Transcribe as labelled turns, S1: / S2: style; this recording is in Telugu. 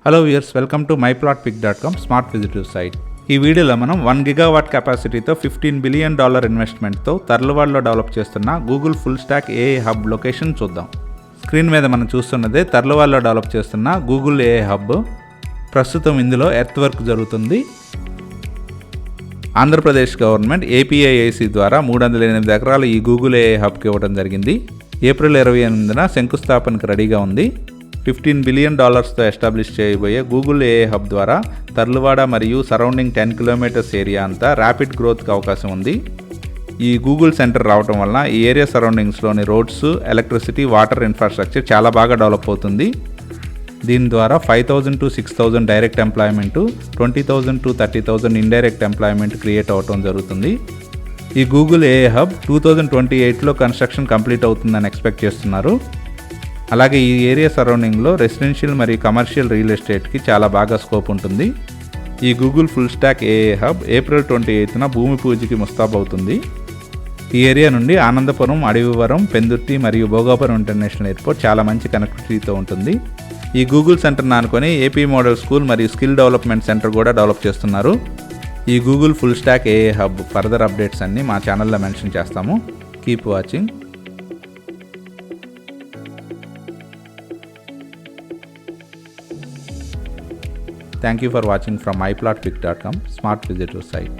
S1: Hello viewers, welcome to myplotpic.com smart విజిటివ్ సైట్. ఈ వీడియోలో మనం 1 గిగావాట్ కెపాసిటీతో $15 బిలియన్ ఇన్వెస్ట్మెంట్తో తర్లువాడలో డెవలప్ చేస్తున్న Google full stack AI hub location చూద్దాం. స్క్రీన్ మీద మనం చూస్తున్నదే తర్లువాడలో డెవలప్ చేస్తున్న గూగుల్ ఏఐ హబ్. ప్రస్తుతం ఇందులో ఎర్త్ వర్క్ జరుగుతుంది. ఆంధ్రప్రదేశ్ గవర్నమెంట్ ఏపీఐఐసి ద్వారా 308 ఎకరాలు ఈ గూగుల్ ఏఐ హబ్కి ఇవ్వడం జరిగింది. ఏప్రిల్ 28న శంకుస్థాపనకు రెడీగా ఉంది. $15 బిలియన్ ఎస్టాబ్లిష్ చేయబోయే గూగుల్ ఏఐ హబ్ ద్వారా తర్లువాడ మరియు సరౌండింగ్ 10 కిలోమీటర్స్ ఏరియా అంతా ర్యాపిడ్ గ్రోత్కి అవకాశం ఉంది. ఈ గూగుల్ సెంటర్ రావడం వల్ల ఈ ఏరియా సరౌండింగ్స్లోని రోడ్స్, ఎలక్ట్రిసిటీ, వాటర్ ఇన్ఫ్రాస్ట్రక్చర్ చాలా బాగా డెవలప్ అవుతుంది. దీని ద్వారా 5,000 to 6,000 direct employment, 20,000 to 30,000 indirect employment create అవడం జరుగుతుంది. ఈ గూగుల్ ఏఐ హబ్ 2028లో కన్స్ట్రక్షన్ కంప్లీట్ అవుతుందని ఎక్స్పెక్ట్ చేస్తున్నారు. అలాగే ఈ ఏరియా సరౌండింగ్లో రెసిడెన్షియల్ మరియు కమర్షియల్ రియల్ ఎస్టేట్కి చాలా బాగా స్కోప్ ఉంటుంది. ఈ Google full stack AI hub April 28న భూమి పూజకి ముస్తాబవుతుంది. ఈ ఏరియా నుండి ఆనందపురం, అడవివరం, పెందుర్తి మరియు భోగాపురం ఇంటర్నేషనల్ ఎయిర్పోర్ట్ చాలా మంచి కనెక్టివిటీతో ఉంటుంది. ఈ గూగుల్ సెంటర్ని ఆనుకొని ఏపీ మోడల్ స్కూల్ మరియు స్కిల్ డెవలప్మెంట్ సెంటర్ కూడా డెవలప్ చేస్తున్నారు. ఈ Google full stack AI hub further updates అన్నీ మా ఛానల్లో మెన్షన్ చేస్తాము. Keep watching. Thank you for watching from myplotpic.com smart visitor site.